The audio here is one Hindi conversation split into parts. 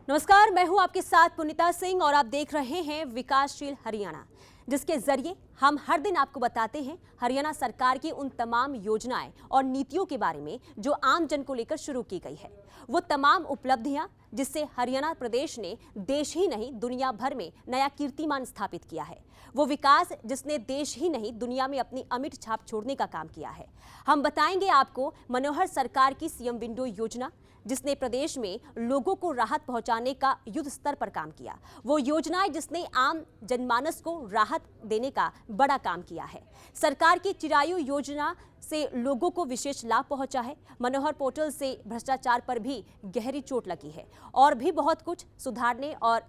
नमस्कार, मैं हूं आपके साथ पुनीता सिंह और आप देख रहे हैं विकासशील हरियाणा, जिसके जरिए हम हर दिन आपको बताते हैं हरियाणा सरकार की उन तमाम योजनाएं और नीतियों के बारे में जो आम जन को लेकर शुरू की गई है। वो तमाम उपलब्धियां जिससे हरियाणा प्रदेश ने देश ही नहीं दुनिया भर में नया कीर्तिमान स्थापित किया है। वो विकास जिसने देश ही नहीं दुनिया में अपनी अमिट छाप छोड़ने का काम किया है। हम बताएंगे आपको मनोहर सरकार की सीएम विंडो योजना, जिसने प्रदेश में लोगों को राहत पहुंचाने का युद्ध स्तर पर काम किया। वो योजनाएं जिसने आम जनमानस को राहत देने का बड़ा काम किया है। सरकार की चिरायु योजना से लोगों को विशेष लाभ पहुंचा है। मनोहर पोर्टल से भ्रष्टाचार पर भी गहरी चोट लगी है और भी बहुत कुछ सुधारने और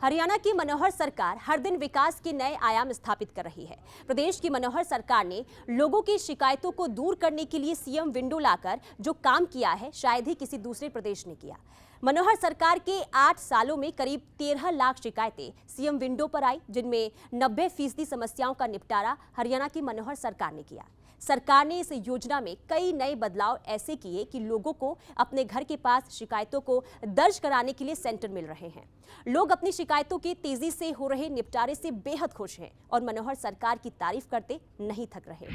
हरियाणा की मनोहर सरकार हर दिन विकास के नए आयाम स्थापित कर रही है। प्रदेश की मनोहर सरकार ने लोगों की शिकायतों को दूर करने के लिए सीएम विंडो लाकर जो काम किया है, शायद ही किसी दूसरे प्रदेश ने किया। मनोहर सरकार के 8 सालों में करीब 13 लाख शिकायतें सीएम विंडो पर आई, जिनमें 90% समस्याओं का निपटारा हरियाणा की मनोहर सरकार ने किया। सरकार ने इस योजना में कई नए बदलाव ऐसे किए कि लोगों को अपने घर के पास शिकायतों को दर्ज कराने के लिए सेंटर मिल रहे हैं। लोग अपनी शिकायतों के तेजी से हो रहे निपटारे से बेहद खुश हैं और मनोहर सरकार की तारीफ करते नहीं थक रहे।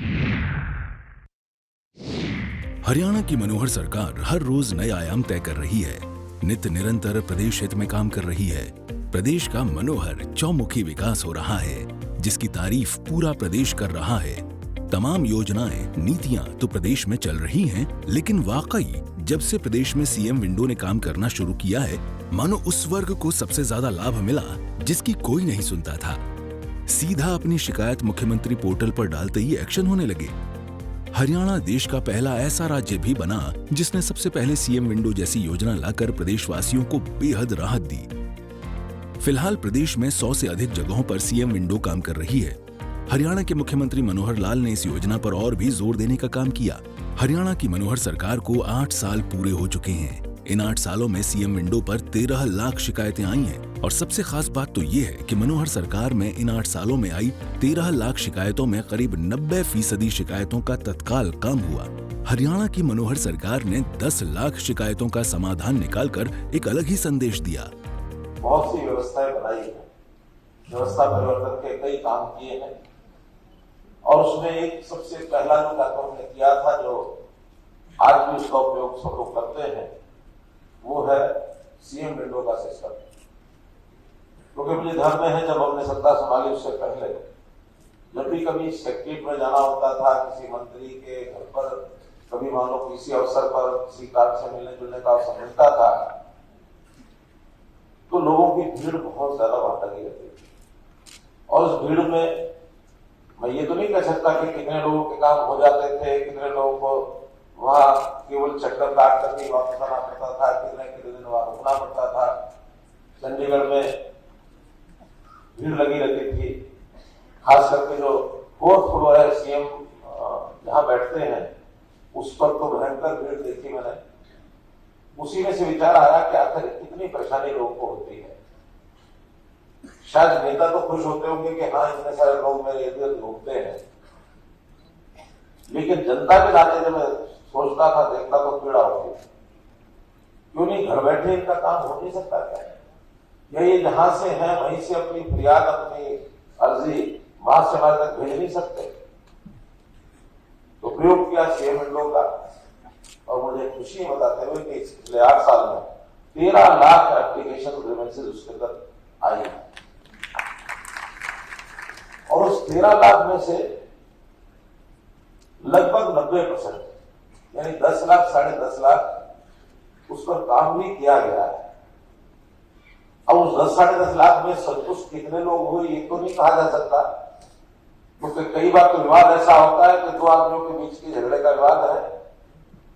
हरियाणा की मनोहर सरकार हर रोज नए आयाम तय कर रही है। नित्य निरंतर प्रदेश हित में काम कर रही है। प्रदेश का मनोहर चौमुखी विकास हो रहा है, जिसकी तारीफ पूरा प्रदेश कर रहा है। तमाम योजनाएं, नीतियां तो प्रदेश में चल रही हैं, लेकिन वाकई जब से प्रदेश में सीएम विंडो ने काम करना शुरू किया है, मानो उस वर्ग को सबसे ज्यादा लाभ मिला जिसकी कोई नहीं सुनता था। सीधा अपनी शिकायत मुख्यमंत्री पोर्टल पर डालते ही एक्शन होने लगे। हरियाणा देश का पहला ऐसा राज्य भी बना जिसने सबसे पहले सीएम विंडो जैसी योजना लाकर प्रदेशवासियों को बेहद राहत दी। फिलहाल प्रदेश में 100 से अधिक जगहों पर सीएम विंडो काम कर रही है। हरियाणा के मुख्यमंत्री मनोहर लाल ने इस योजना पर और भी जोर देने का काम किया। हरियाणा की मनोहर सरकार को 8 साल पूरे हो चुके हैं। इन 8 सालों में सीएम विंडो पर 13 लाख शिकायतें आई हैं और सबसे खास बात तो ये है कि मनोहर सरकार में इन 8 सालों में आई 13 लाख शिकायतों में करीब 90% शिकायतों का तत्काल काम हुआ। हरियाणा की मनोहर सरकार ने 10 लाख शिकायतों का समाधान निकालकर एक अलग ही संदेश दिया। बहुत सी व्यवस्थाएं बनाई है, व्यवस्था परिवर्तन के कई काम किए हैं और उसमें एक सबसे पहला जो काम हमने किया था, जो आज भी उसका उपयोग सब लोग करते हैं, वो है सीएम विंडो का सिस्टम। क्योंकि मुझे ध्यान में है जब हमने सत्ता संभाली उससे पहले जब भी कभी सेक्रेटरीट में जाना होता था, किसी मंत्री के घर पर, कभी मान लो किसी अवसर पर किसी कार्य से मिलने जुलने का अवसर मिलता था, तो लोगों की भीड़ बहुत ज्यादा वहां लगी रहती थी। और उस भीड़ में मैं ये तो नहीं कह सकता कि कितने लोगों के काम हो जाते थे, कितने लोगों को वहां केवल चक्कर काट करके वापस आना पड़ता था, कितने दिन वहां रुकना पड़ता था। चंडीगढ़ में भीड़ लगी रहती थी, खास करके जो 4th फ्लोर है सीएम जहां बैठते हैं उस पर तो भयंकर भीड़ देखी मैंने। उसी में से विचार आया कि आखिर कितनी परेशानी लोगों को होती है। शायद नेता तो खुश होते होंगे कि हाँ इतने सारे लोग मेरे इधर घूमते हैं, लेकिन जनता के नाते जब मैं सोचता था, देखता तो पीड़ा होती। क्यों नहीं घर बैठे इनका काम हो नहीं सकता क्या? या ये जहां से है वहीं से अपनी फरियाद, अपनी अर्जी मार्च से मार्च तक भेज नहीं सकते? तो प्रयोग किया सीएम विंडो का और मुझे खुशी बताते हुए कि पिछले 8 साल में 13 लाख एप्लीकेशन ग्रीवेंसेस उसके अंदर आई है और उस 13 लाख में से लगभग 90% यानी 10 लाख, 10.5 लाख उस पर काम भी किया गया है। अब उस 10, 10.5 लाख में संतुष्ट कितने लोग हुए ये तो नहीं कहा जा सकता, क्योंकि कई बार तो विवाद ऐसा होता है कि 2 आदमियों के बीच के झगड़े का विवाद है,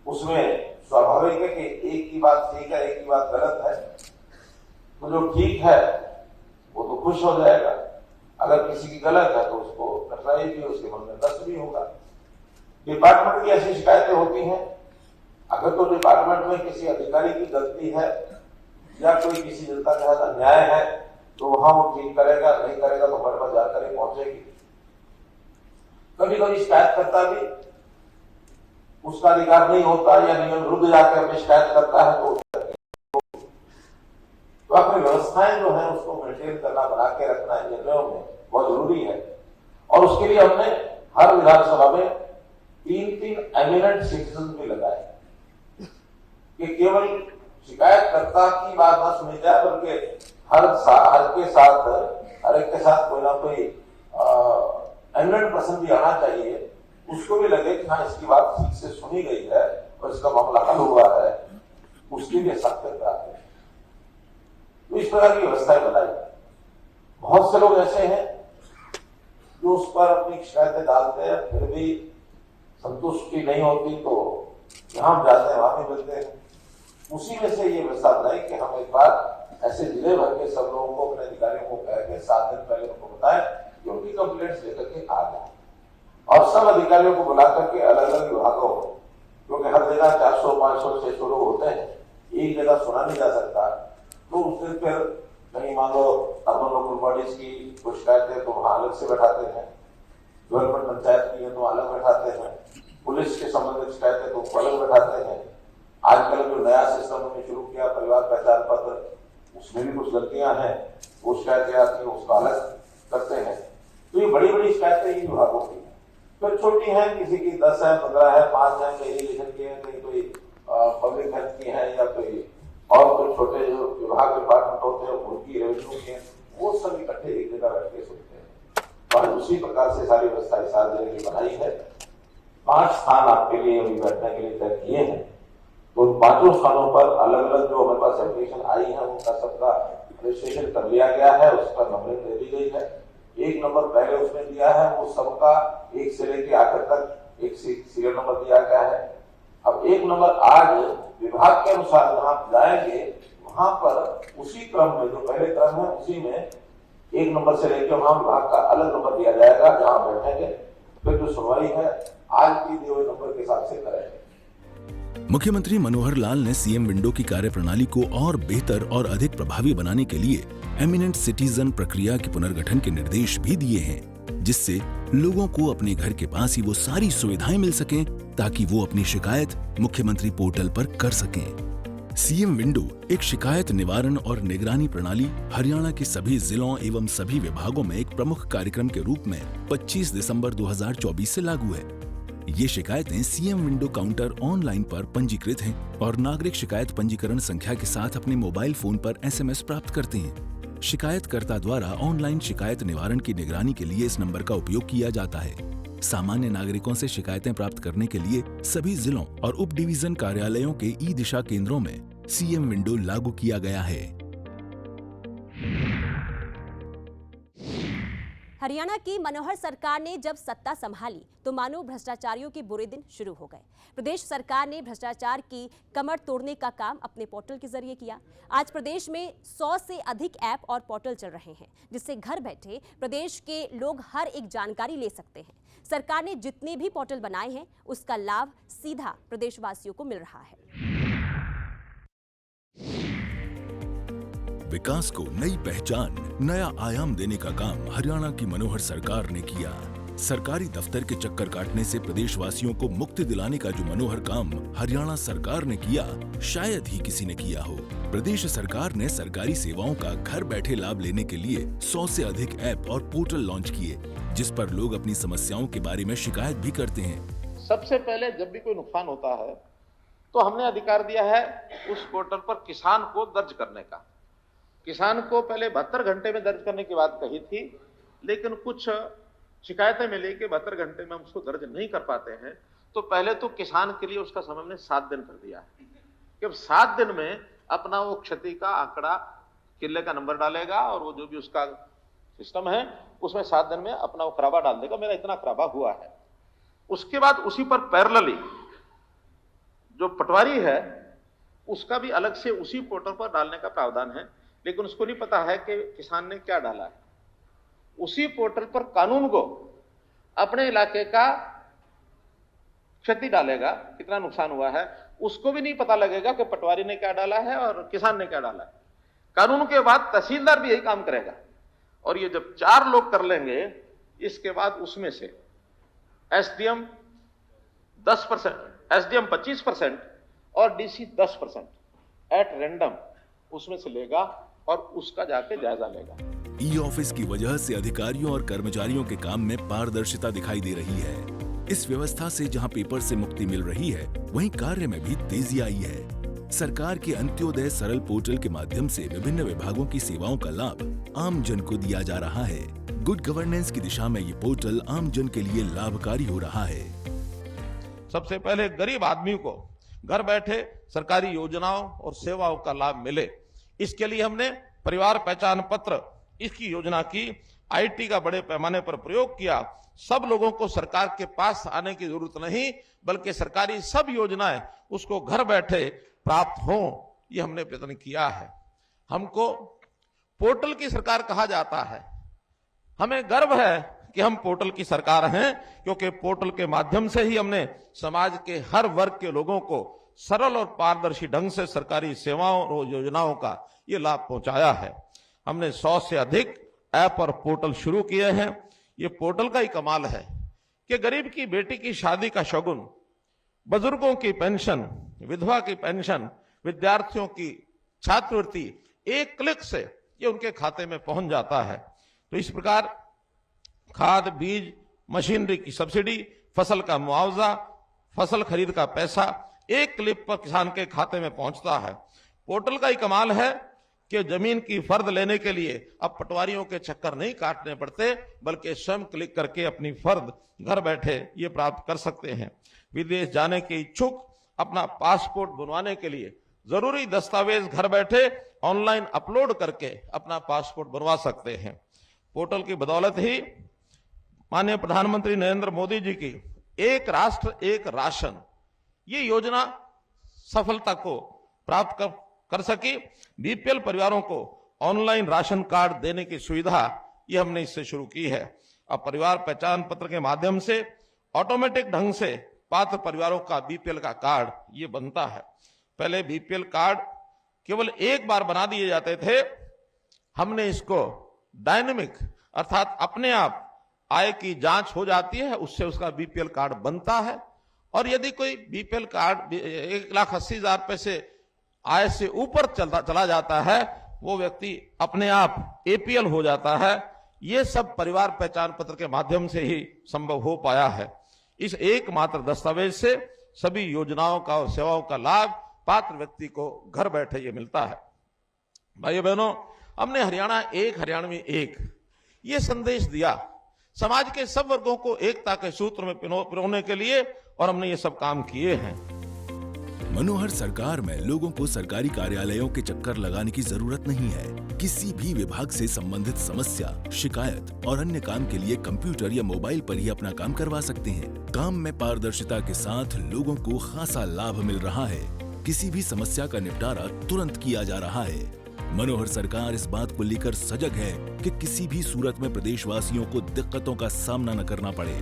उसमें स्वाभाविक है कि एक की बात ठीक है, एक की बात गलत है। तो जो ठीक है वो तो खुश हो जाएगा, अगर किसी की गलत है तो उसको कठिनाई भी, उसके मन में कष्ट भी होगा। डिपार्टमेंट की ऐसी शिकायतें होती हैं, अगर तो डिपार्टमेंट में किसी अधिकारी की गलती है या कोई किसी जनता के साथ अन्याय है तो वहां वो ठीक करेगा, नहीं करेगा तो घर पर जाकर ही पहुंचेगी। कभी कभी शिकायतकर्ता भी उसका अधिकार नहीं होता या नियम विरुद्ध जाकर अपनी शिकायत करता है तो अपनी व्यवस्थाएं जो है उसको मेंटेन करना, बना के रखना निर्णयों में बहुत जरूरी है। और उसके लिए हमने हर विधानसभा में 3 एमिनेंट सिटीजन भी लगाए कि केवल शिकायतकर्ता की बात ना सुनी जाए बल्कि हर एक के साथ कोई ना कोई एमिनेंट पर्सन भी आना चाहिए, उसको भी लगे कि हाँ इसकी बात ठीक से सुनी गई है और इसका मामला हल हुआ है, उसकी भी सत्यता है। तो इस प्रकार की व्यवस्थाएं बनाई। बहुत से लोग ऐसे हैं जो उस पर अपनी शिकायतें डालते हैं, फिर भी संतुष्टि नहीं होती तो जहां जाते हैं वहां भी मिलते हैं। उसी में से ये व्यवस्था बनाई कि हम एक बार ऐसे जिले भर के सब लोगों को, अपने अधिकारियों को कह के 7 दिन पहले उनको बताएं कि उनकी कंप्लेंट्स लेकर के आ जाए और सब अधिकारियों को बुला करके अलग अलग विभागों में, क्योंकि हर जगह 400, 500, 600 लोग होते हैं, एक जगह सुना नहीं जा सकता। तो उस दिन फिर कहीं मान लो अर्बन लोकल बॉडीज की कोई शिकायत है तो वहां अलग से बैठाते हैं, डेवलपमेंट पंचायत की है तो अलग बैठाते हैं, पुलिस के संबंधित शिकायत है तो अलग बैठाते हैं। आजकल जो नया सिस्टम हमने शुरू किया परिवार पहचान पत्र, उसमें भी कुछ गलतियां हैं, वो शिकायतें आती है उसका अलग करते हैं। तो ये बड़ी बड़ी शिकायतें इन विभागों की, फिर छोटी हैं, किसी की 10 है, 15 है, 5 है, कहीं इरिगेशन की है, कहीं कोई पब्लिक हेल्थ की है या कोई और कोई छोटे जो विभाग डिपार्टमेंट होते हैं उनकी रेवेन्यू के, वो सब इकट्ठे एक जगह बैठ के सुनते हैं। और उसी प्रकार से सारी व्यवस्था इस जिले की बनाई है। 5 स्थान आपके लिए अभी बैठने के लिए तय किए हैं, तो उन 5 स्थानों पर अलग अलग जो हमारे पास एप्लीकेशन आई है उनका सबका रजिस्ट्रेशन कर लिया गया है, उसका नंबरिंग दे दी गई है। 1 नंबर पहले उसने दिया है, वो सबका 1 से लेकर आखिर तक एक सीरियल नंबर दिया गया है। अब 1 नंबर आज विभाग के अनुसार जहां जाएंगे वहां पर उसी क्रम में, जो पहले क्रम है उसी में 1 नंबर से लेकर वहां विभाग का अलग नंबर दिया जाएगा, जहां बैठेंगे फिर जो सुनवाई है आज की दिए हुए नंबर के हिसाब से करेंगे। मुख्यमंत्री मनोहर लाल ने सीएम विंडो की कार्यप्रणाली को और बेहतर और अधिक प्रभावी बनाने के लिए एमिनेंट सिटीजन प्रक्रिया के पुनर्गठन के निर्देश भी दिए हैं, जिससे लोगों को अपने घर के पास ही वो सारी सुविधाएं मिल सकें ताकि वो अपनी शिकायत मुख्यमंत्री पोर्टल पर कर सकें। सीएम विंडो एक शिकायत निवारण और निगरानी प्रणाली हरियाणा के सभी जिलों एवं सभी विभागों में एक प्रमुख कार्यक्रम के रूप में 25 दिसंबर 2024 से लागू है। ये शिकायतें सीएम विंडो काउंटर ऑनलाइन पर पंजीकृत हैं और नागरिक शिकायत पंजीकरण संख्या के साथ अपने मोबाइल फोन पर एसएमएस प्राप्त करते हैं। शिकायतकर्ता द्वारा ऑनलाइन शिकायत निवारण की निगरानी के लिए इस नंबर का उपयोग किया जाता है। सामान्य नागरिकों से शिकायतें प्राप्त करने के लिए सभी जिलों और उप डिवीजन कार्यालयों के ई दिशा केंद्रों में सीएम विंडो लागू किया गया है। हरियाणा की मनोहर सरकार ने जब सत्ता संभाली तो मानो भ्रष्टाचारियों के बुरे दिन शुरू हो गए। प्रदेश सरकार ने भ्रष्टाचार की कमर तोड़ने का काम अपने पोर्टल के जरिए किया। आज प्रदेश में 100 से अधिक ऐप और पोर्टल चल रहे हैं, जिससे घर बैठे प्रदेश के लोग हर एक जानकारी ले सकते हैं। सरकार ने जितने भी पोर्टल बनाए हैं उसका लाभ सीधा प्रदेशवासियों को मिल रहा है। विकास को नई पहचान, नया आयाम देने का काम हरियाणा की मनोहर सरकार ने किया। सरकारी दफ्तर के चक्कर काटने से प्रदेशवासियों को मुक्ति दिलाने का जो मनोहर काम हरियाणा सरकार ने किया, शायद ही किसी ने किया हो। प्रदेश सरकार ने सरकारी सेवाओं का घर बैठे लाभ लेने के लिए 100 से अधिक ऐप और पोर्टल लॉन्च किए, जिस पर लोग अपनी समस्याओं के बारे में शिकायत भी करते हैं। सबसे पहले जब भी कोई नुकसान होता है तो हमने अधिकार दिया है उस पोर्टल पर किसान को दर्ज करने का। किसान को पहले 72 घंटे में दर्ज करने की बात कही थी, लेकिन कुछ शिकायतें मिली कि 72 घंटे में हम उसको दर्ज नहीं कर पाते हैं, तो पहले तो किसान के लिए उसका समय हमने 7 दिन कर दिया है कि 7 दिन में अपना वो क्षति का आंकड़ा, किले का नंबर डालेगा और वो जो भी उसका सिस्टम है उसमें 7 दिन में अपना वो खराबा डाल देगा, मेरा इतना खराबा हुआ है। उसके बाद उसी पर पैरेलली जो पटवारी है उसका भी अलग से उसी पोर्टल पर डालने का प्रावधान है, लेकिन उसको नहीं पता है कि किसान ने क्या डाला है। उसी पोर्टल पर कानून को अपने इलाके का क्षति डालेगा, कितना नुकसान हुआ है, उसको भी नहीं पता लगेगा कि पटवारी ने क्या डाला है और किसान ने क्या डाला है। कानून के बाद तहसीलदार भी यही काम करेगा, और ये जब 4 लोग कर लेंगे, इसके बाद उसमें से एसडीएम 10%, एसडीएम 25% और डीसी 10% एट रैंडम उसमें से लेगा और उसका जाके जायजा लेगा। ई ऑफिस की वजह से अधिकारियों और कर्मचारियों के काम में पारदर्शिता दिखाई दे रही है। इस व्यवस्था से जहां पेपर से मुक्ति मिल रही है, वहीं कार्य में भी तेजी आई है। सरकार के अंत्योदय सरल पोर्टल के माध्यम से विभिन्न विभागों की सेवाओं का लाभ आम जन को दिया जा रहा है। गुड गवर्नेंस की दिशा में ये पोर्टल आम जन के लिए लाभकारी हो रहा है। सबसे पहले गरीब आदमी को घर बैठे सरकारी योजनाओं और सेवाओं का लाभ मिले, इसके लिए हमने परिवार पहचान पत्र इसकी योजना की आईटी का बड़े पैमाने पर प्रयोग किया। सब लोगों को सरकार के पास आने की जरूरत नहीं, बल्कि सरकारी सब योजनाएं उसको घर बैठे प्राप्त हों, ये हमने प्रयत्न किया है। हमको पोर्टल की सरकार कहा जाता है। हमें गर्व है कि हम पोर्टल की सरकार हैं, क्योंकि पोर्टल के माध्यम से ही हमने समाज के हर वर्ग के लोगों को सरल और पारदर्शी ढंग से सरकारी सेवाओं और योजनाओं का ये लाभ पहुंचाया है। हमने 100 से अधिक ऐप और पोर्टल शुरू किए हैं। ये पोर्टल का ही कमाल है कि गरीब की बेटी की शादी का शगुन, बुजुर्गों की पेंशन, विधवा की पेंशन, विद्यार्थियों की छात्रवृत्ति एक क्लिक से ये उनके खाते में पहुंच जाता है। तो इस प्रकार खाद, बीज, मशीनरी की सब्सिडी, फसल का मुआवजा, फसल खरीद का पैसा एक क्लिक पर किसान के खाते में पहुंचता है। पोर्टल का ही कमाल है कि जमीन की फर्द लेने के लिए अब पटवारियों के चक्कर नहीं काटने पड़ते, बल्कि स्वयं क्लिक करके अपनी फर्द घर बैठे ये प्राप्त कर सकते हैं। विदेश जाने के इच्छुक अपना पासपोर्ट बनवाने के लिए जरूरी दस्तावेज घर बैठे ऑनलाइन अपलोड करके अपना पासपोर्ट बनवा सकते हैं। पोर्टल की बदौलत ही माननीय प्रधानमंत्री नरेंद्र मोदी जी की एक राष्ट्र एक राशन ये योजना सफलता को प्राप्त कर सकी। बीपीएल परिवारों को ऑनलाइन राशन कार्ड देने की सुविधा ये हमने इससे शुरू की है। अब परिवार पहचान पत्र के माध्यम से ऑटोमेटिक ढंग से पात्र परिवारों का बीपीएल का कार्ड ये बनता है। पहले बीपीएल कार्ड केवल एक बार बना दिए जाते थे, हमने इसको डायनेमिक अर्थात अपने आप आय की जांच हो जाती है, उससे उसका बीपीएल कार्ड बनता है। और यदि कोई बीपीएल कार्ड 1,80,000 रुपए से आय से ऊपर चला जाता है, वो व्यक्ति अपने आप एपीएल हो जाता है। ये सब परिवार पहचान पत्र के माध्यम से ही संभव हो पाया है। इस एकमात्र दस्तावेज से सभी योजनाओं का और सेवाओं का लाभ पात्र व्यक्ति को घर बैठे ये मिलता है। भाइयों बहनों, हमने हरियाणा एक हरियाणवी एक ये संदेश दिया समाज के सब वर्गों को एकता के सूत्र में पिरोने के लिए, और हमने ये सब काम किए हैं। मनोहर सरकार में लोगों को सरकारी कार्यालयों के चक्कर लगाने की जरूरत नहीं है। किसी भी विभाग से संबंधित समस्या, शिकायत और अन्य काम के लिए कंप्यूटर या मोबाइल पर ही अपना काम करवा सकते हैं। काम में पारदर्शिता के साथ लोगों को खासा लाभ मिल रहा है। किसी भी समस्या का निपटारा तुरंत किया जा रहा है। मनोहर सरकार इस बात को लेकर सजग है कि किसी भी सूरत में प्रदेशवासियों को दिक्कतों का सामना न करना पड़े।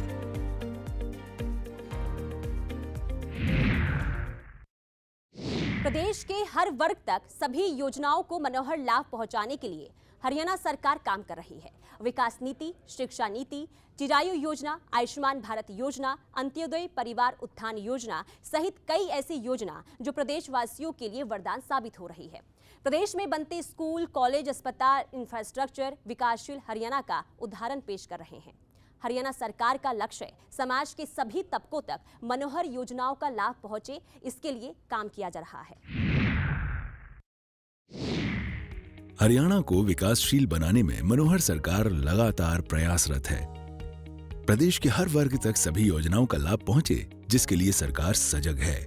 प्रदेश के हर वर्ग तक सभी योजनाओं को मनोहर लाभ पहुंचाने के लिए हरियाणा सरकार काम कर रही है। विकास नीति, शिक्षा नीति, चिरायु योजना, आयुष्मान भारत योजना, अंत्योदय परिवार उत्थान योजना सहित कई ऐसी योजना जो प्रदेशवासियों के लिए वरदान साबित हो रही है। प्रदेश में बनते स्कूल, कॉलेज, अस्पताल, इंफ्रास्ट्रक्चर विकासशील हरियाणा का उदाहरण पेश कर रहे हैं। हरियाणा सरकार का लक्ष्य समाज के सभी तबकों तक मनोहर योजनाओं का लाभ पहुंचे, इसके लिए काम किया जा रहा है। हरियाणा को विकासशील बनाने में मनोहर सरकार लगातार प्रयासरत है। प्रदेश के हर वर्ग तक सभी योजनाओं का लाभ पहुंचे, जिसके लिए सरकार सजग है।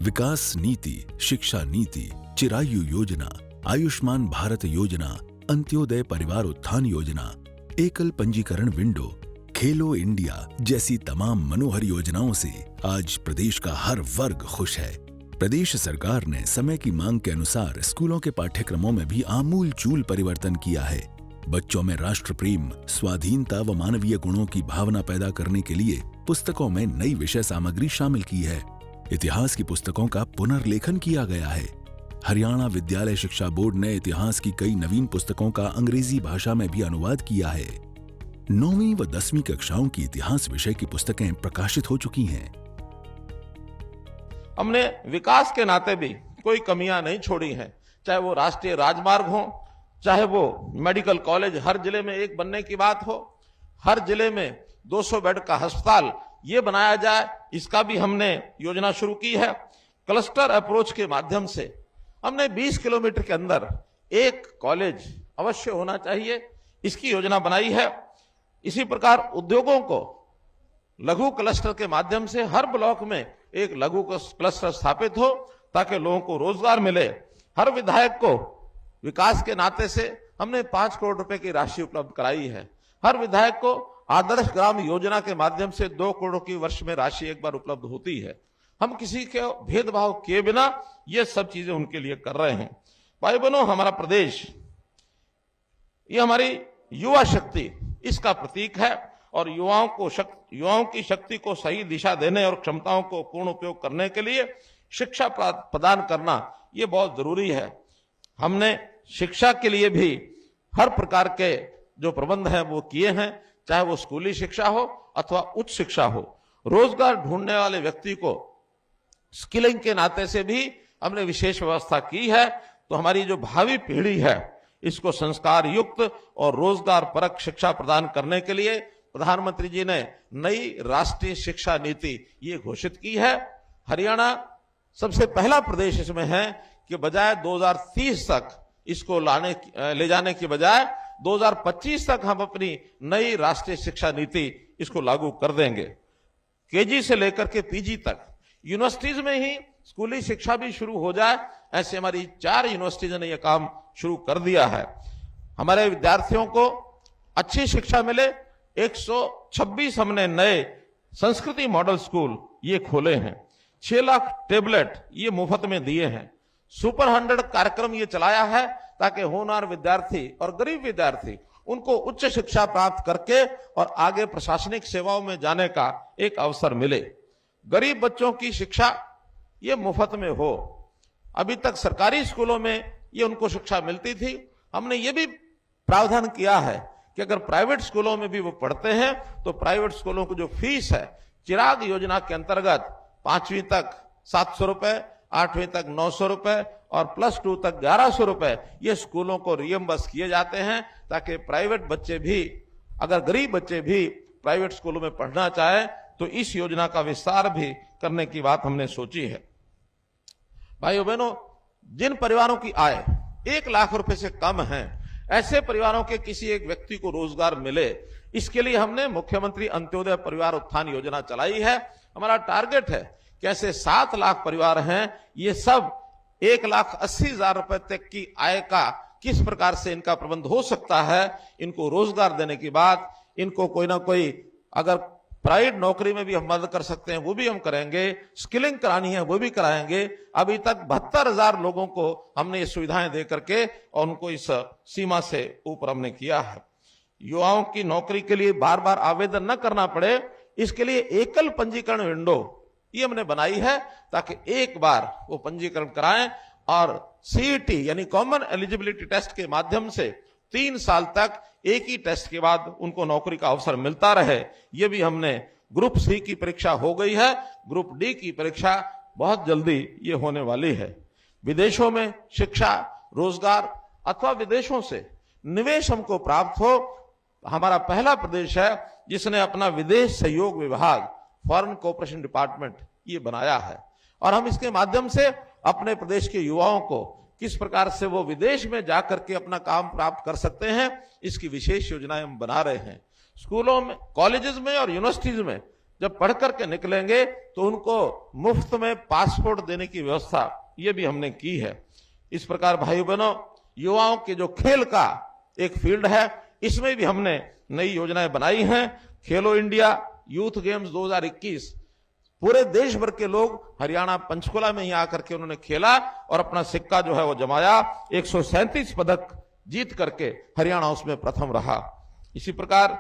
विकास नीति, शिक्षा नीति, चिरायु योजना, आयुष्मान भारत योजना, अंत्योदय परिवार उत्थान योजना, एकल पंजीकरण विंडो, खेलो इंडिया जैसी तमाम मनोहर योजनाओं से आज प्रदेश का हर वर्ग खुश है। प्रदेश सरकार ने समय की मांग के अनुसार स्कूलों के पाठ्यक्रमों में भी आमूल-चूल परिवर्तन किया है। बच्चों में राष्ट्र प्रेम, स्वाधीनता व मानवीय गुणों की भावना पैदा करने के लिए पुस्तकों में नई विषय सामग्री शामिल की है। इतिहास की पुस्तकों का पुनर्लेखन किया गया है। हरियाणा विद्यालय शिक्षा बोर्ड ने इतिहास की कई नवीन पुस्तकों का अंग्रेजी भाषा में भी अनुवाद किया है। 9वीं व 10वीं कक्षाओं की इतिहास विषय की पुस्तकें प्रकाशित हो चुकी हैं। हमने विकास के नाते भी कोई कमियां नहीं छोड़ी हैं, चाहे वो राष्ट्रीय राजमार्ग हो, चाहे वो मेडिकल कॉलेज हर जिले में एक बनने की बात हो, हर जिले में 200 बेड का अस्पताल ये बनाया जाए, इसका भी हमने योजना शुरू की है। क्लस्टर अप्रोच के माध्यम से हमने 20 किलोमीटर के अंदर एक कॉलेज अवश्य होना चाहिए, इसकी योजना बनाई है। इसी प्रकार उद्योगों को लघु क्लस्टर के माध्यम से हर ब्लॉक में एक लघु क्लस्टर स्थापित हो ताकि लोगों को रोजगार मिले। हर विधायक को विकास के नाते से हमने 5 करोड़ रुपए की राशि उपलब्ध कराई है। हर विधायक को आदर्श ग्राम योजना के माध्यम से 2 करोड़ की वर्ष में राशि एक बार उपलब्ध होती है। हम किसी के भेदभाव किए बिना ये सब चीजें उनके लिए कर रहे हैं। भाई बहनों, हमारा प्रदेश ये हमारी युवा शक्ति इसका प्रतीक है और युवाओं की शक्ति को सही दिशा देने और क्षमताओं को पूर्ण उपयोग करने के लिए शिक्षा प्रदान करना ये बहुत जरूरी है। हमने शिक्षा के लिए भी हर प्रकार के जो प्रबंध हैं वो किए हैं, चाहे वो स्कूली शिक्षा हो अथवा उच्च शिक्षा हो। रोजगार ढूंढने वाले व्यक्ति को स्किलिंग के नाते से भी हमने विशेष व्यवस्था की है। तो हमारी जो भावी पीढ़ी है इसको संस्कार युक्त और रोजगार परक शिक्षा प्रदान करने के लिए प्रधानमंत्री जी ने नई राष्ट्रीय शिक्षा नीति ये घोषित की है। हरियाणा सबसे पहला प्रदेश इसमें है कि बजाय 2030 तक इसको ले जाने की बजाय 2025 तक हम अपनी नई राष्ट्रीय शिक्षा नीति इसको लागू कर देंगे। केजी से लेकर के पीजी तक यूनिवर्सिटीज में ही स्कूली शिक्षा भी शुरू हो जाए, ऐसे हमारी 4 यूनिवर्सिटीज ने यह काम शुरू कर दिया है। हमारे विद्यार्थियों को अच्छी शिक्षा मिले, 126 हमने नए संस्कृति मॉडल स्कूल ये खोले हैं। 6 लाख टेबलेट ये मुफ्त में दिए हैं। सुपर 100 कार्यक्रम ये चलाया है ताकि होनहार विद्यार्थी और गरीब विद्यार्थी उनको उच्च शिक्षा प्राप्त करके और आगे प्रशासनिक सेवाओं में जाने का एक अवसर मिले। गरीब बच्चों की शिक्षा ये मुफ्त में हो। अभी तक सरकारी स्कूलों में ये उनको शिक्षा मिलती थी। हमने ये भी प्रावधान किया है कि अगर प्राइवेट स्कूलों में भी वो पढ़ते हैं तो प्राइवेट स्कूलों की जो फीस है चिराग योजना के अंतर्गत 5वीं तक 700 रुपए, 8वीं तक 900 रुपए और +2 तक 1100 रुपए ये स्कूलों को रियम्बर्स किए जाते हैं ताकि प्राइवेट बच्चे भी, अगर गरीब बच्चे भी प्राइवेट स्कूलों में पढ़ना चाहे तो इस योजना का विस्तार भी करने की बात हमने सोची है। भाइयों बहनों, जिन परिवारों की आय 1 लाख रुपए से कम है ऐसे परिवारों के किसी एक व्यक्ति को रोजगार मिले, इसके लिए हमने मुख्यमंत्री अंत्योदय परिवार उत्थान योजना चलाई है। हमारा टारगेट है कि ऐसे 7 लाख परिवार हैं, ये सब 1,80,000 रुपए तक की आय का किस प्रकार से इनका प्रबंध हो सकता है। इनको रोजगार देने के बाद इनको कोई ना कोई, अगर प्राइवेट नौकरी में भी हम मदद कर सकते हैं वो भी हम करेंगे, स्किलिंग करानी है वो भी कराएंगे। अभी तक 72,000 लोगों को हमने ये सुविधाएं दे करके और उनको इस सीमा से ऊपर हमने किया है। युवाओं की नौकरी के लिए बार बार आवेदन न करना पड़े, इसके लिए एकल पंजीकरण विंडो ये हमने बनाई है ताकि एक बार वो पंजीकरण कराएं और सीईटी यानी कॉमन एलिजिबिलिटी टेस्ट के माध्यम से 3 साल तक एक ही टेस्ट के बाद उनको नौकरी का अवसर मिलता रहे। ये भी हमने, ग्रुप सी की परीक्षा हो गई है, ग्रुप डी की परीक्षा बहुत जल्दी ये होने वाली है। विदेशों में शिक्षा, रोजगार अथवा विदेशों से निवेश हमको प्राप्त हो, हमारा पहला प्रदेश है जिसने अपना विदेश सहयोग विभाग, फॉरेन कोऑपरेशन डिपार्टमेंट ये बनाया है। और हम इसके माध्यम से अपने प्रदेश के युवाओं को किस प्रकार से वो विदेश में जाकर के अपना काम प्राप्त कर सकते हैं, इसकी विशेष योजनाएं हम बना रहे हैं। स्कूलों में, कॉलेजेस में और यूनिवर्सिटीज में जब पढ़ करके निकलेंगे तो उनको मुफ्त में पासपोर्ट देने की व्यवस्था ये भी हमने की है। इस प्रकार भाई बहनों, युवाओं के जो खेल का एक फील्ड है इसमें भी हमने नई योजनाएं बनाई हैं। खेलो इंडिया यूथ गेम्स 2021 पूरे देश भर के लोग हरियाणा पंचकुला में ही आकर के उन्होंने खेला और अपना सिक्का जो है वो जमाया। 137 पदक जीत करके हरियाणा उसमें प्रथम रहा। इसी प्रकार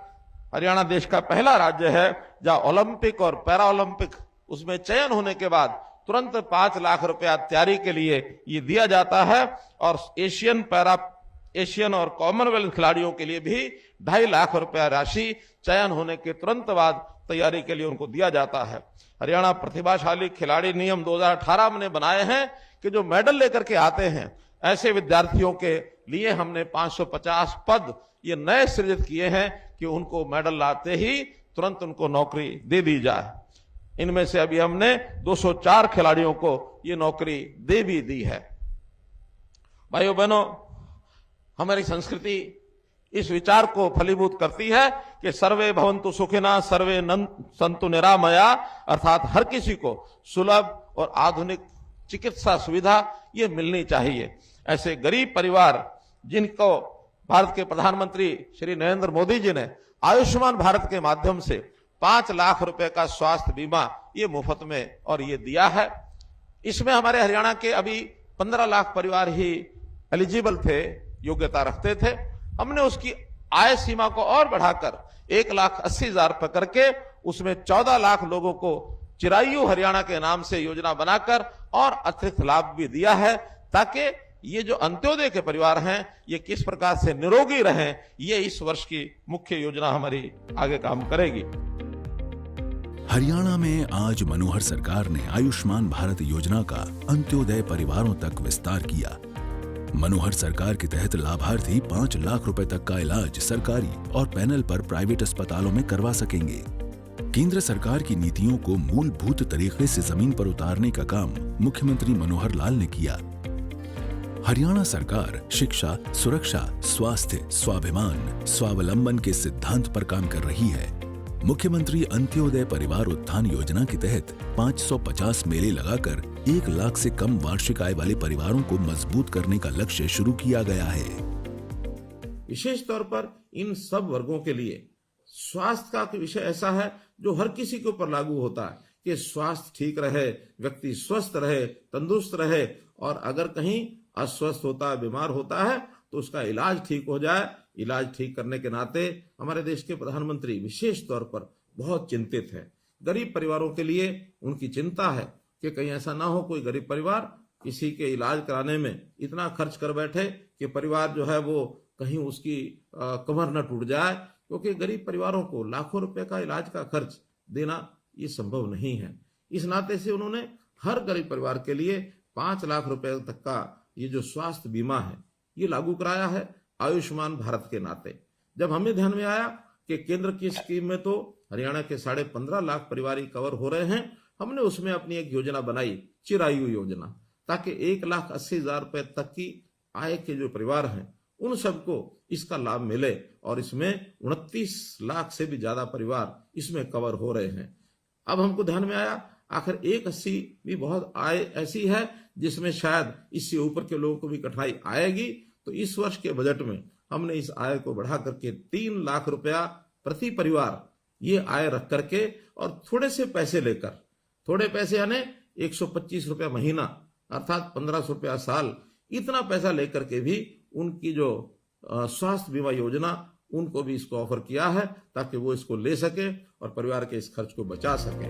हरियाणा देश का पहला राज्य है जहां ओलंपिक और पैरा ओलंपिक उसमें चयन होने के बाद तुरंत 5 लाख रुपया तैयारी के लिए ये दिया जाता है और एशियन और कॉमनवेल्थ खिलाड़ियों के लिए भी 2.5 लाख रुपया राशि चयन होने के तुरंत बाद तैयारी के लिए उनको दिया जाता है। हरियाणा प्रतिभाशाली खिलाड़ी नियम 2018 में बनाए हैं कि जो मेडल लेकर के आते हैं ऐसे विद्यार्थियों के लिए हमने 550 पद ये नए सृजित किए हैं कि उनको मेडल लाते ही तुरंत उनको नौकरी दे दी जाए। इनमें से अभी हमने 204 खिलाड़ियों को ये नौकरी दे भी दी है। भाइयों बहनों, हमारी संस्कृति इस विचार को फलीभूत करती है कि सर्वे भवन्तु सुखिना सर्वे सन्तु निरामया, अर्थात हर किसी को सुलभ और आधुनिक चिकित्सा सुविधा ये मिलनी चाहिए। ऐसे गरीब परिवार जिनको भारत के प्रधानमंत्री श्री नरेंद्र मोदी जी ने आयुष्मान भारत के माध्यम से 5 लाख रुपए का स्वास्थ्य बीमा ये मुफ्त में और ये दिया है। इसमें हमारे हरियाणा के अभी 15 लाख परिवार ही एलिजिबल थे, योग्यता रखते थे। हमने उसकी आय सीमा को और बढ़ाकर 1,80,000 रुपए करके उसमें 14 लाख लोगों को चिरायु हरियाणा के नाम से योजना बनाकर और अतिरिक्त लाभ भी दिया है, ताकि ये जो अंत्योदय के परिवार हैं ये किस प्रकार से निरोगी रहें, ये इस वर्ष की मुख्य योजना हमारी आगे काम करेगी। हरियाणा में आज मनोहर सरकार ने आयुष्मान भारत योजना का अंत्योदय परिवारों तक विस्तार किया। मनोहर सरकार के तहत लाभार्थी 5 लाख रुपए तक का इलाज सरकारी और पैनल पर प्राइवेट अस्पतालों में करवा सकेंगे। केंद्र सरकार की नीतियों को मूलभूत तरीके से जमीन पर उतारने का काम मुख्यमंत्री मनोहर लाल ने किया। हरियाणा सरकार शिक्षा, सुरक्षा, स्वास्थ्य, स्वाभिमान, स्वावलंबन के सिद्धांत पर काम कर रही है। मुख्यमंत्री अंत्योदय परिवार उत्थान योजना के तहत 550 मेले लगाकर 1 लाख से कम वार्षिक आय वाले परिवारों को मजबूत करने का लक्ष्य शुरू किया गया है। विशेष तौर पर इन सब वर्गों के लिए स्वास्थ्य का विषय ऐसा है जो हर किसी के ऊपर लागू होता है कि स्वास्थ्य ठीक रहे, व्यक्ति स्वस्थ रहे, तंदुरुस्त रहे, और अगर कहीं अस्वस्थ होता है, बीमार होता है तो उसका इलाज ठीक हो जाए। इलाज ठीक करने के नाते हमारे देश के प्रधानमंत्री विशेष तौर पर बहुत चिंतित है। गरीब परिवारों के लिए उनकी चिंता है कि कहीं ऐसा ना हो कोई गरीब परिवार किसी के इलाज कराने में इतना खर्च कर बैठे कि परिवार जो है वो कहीं उसकी कमर न टूट जाए, क्योंकि गरीब परिवारों को लाखों रुपए का इलाज का खर्च देना ये संभव नहीं है। इस नाते से उन्होंने हर गरीब परिवार के लिए 5 लाख रुपए तक का ये जो स्वास्थ्य बीमा है ये लागू कराया है आयुष्मान भारत के नाते। जब हमें ध्यान में आया कि केंद्र की स्कीम में तो हरियाणा के 15.5 लाख परिवार ही कवर हो रहे हैं, हमने उसमें अपनी एक योजना बनाई, चिरायु योजना, ताकि 1,80,000 रुपए तक की आय के जो परिवार हैं उन सबको इसका लाभ मिले, और इसमें 29 लाख से भी ज्यादा परिवार इसमें कवर हो रहे हैं। अब हमको ध्यान में आया आखिर 1,80 भी बहुत आय ऐसी है जिसमें शायद इससे ऊपर के लोगों को भी कठिनाई आएगी, तो इस वर्ष के बजट में हमने इस आय को बढ़ा करके 3 लाख रुपया प्रति परिवार ये आय रख करके और थोड़े से पैसे लेकर, थोड़े पैसे यानी 125 रुपया महीना अर्थात 1500 रुपया साल, इतना पैसा लेकर के भी उनकी जो स्वास्थ्य बीमा योजना उनको भी इसको ऑफर किया है, ताकि वो इसको ले सके और परिवार के इस खर्च को बचा सके।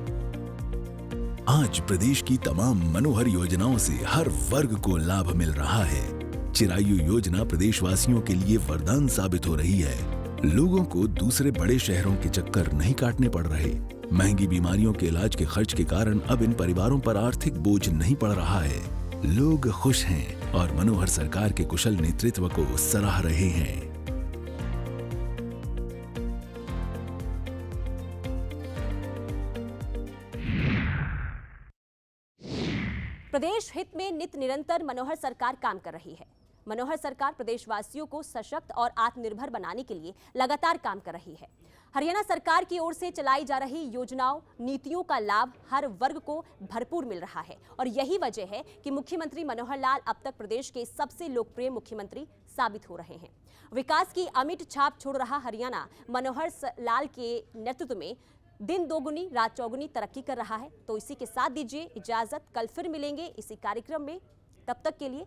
आज प्रदेश की तमाम मनोहर योजनाओं से हर वर्ग को लाभ मिल रहा है। चिरायु योजना प्रदेशवासियों के लिए वरदान साबित हो रही है। लोगों को दूसरे बड़े शहरों के चक्कर नहीं काटने पड़ रहे। महंगी बीमारियों के इलाज के खर्च के कारण अब इन परिवारों पर आर्थिक बोझ नहीं पड़ रहा है। लोग खुश हैं और मनोहर सरकार के कुशल नेतृत्व को सराह रहे हैं। प्रदेश हित में नित निरंतर मनोहर सरकार काम कर रही है। मनोहर सरकार प्रदेशवासियों को सशक्त और आत्मनिर्भर बनाने के लिए लगातार काम कर रही है। हरियाणा सरकार की ओर से चलाई जा रही योजनाओं, नीतियों का लाभ हर वर्ग को भरपूर मिल रहा है, और यही वजह है कि मुख्यमंत्री मनोहर लाल अब तक प्रदेश के सबसे लोकप्रिय मुख्यमंत्री साबित हो रहे हैं। विकास की अमिट छाप छोड़ रहा हरियाणा मनोहर लाल के नेतृत्व में दिन दोगुनी रात चौगुनी तरक्की कर रहा है। तो इसी के साथ दीजिए इजाजत, कल फिर मिलेंगे इसी कार्यक्रम में। तब तक के लिए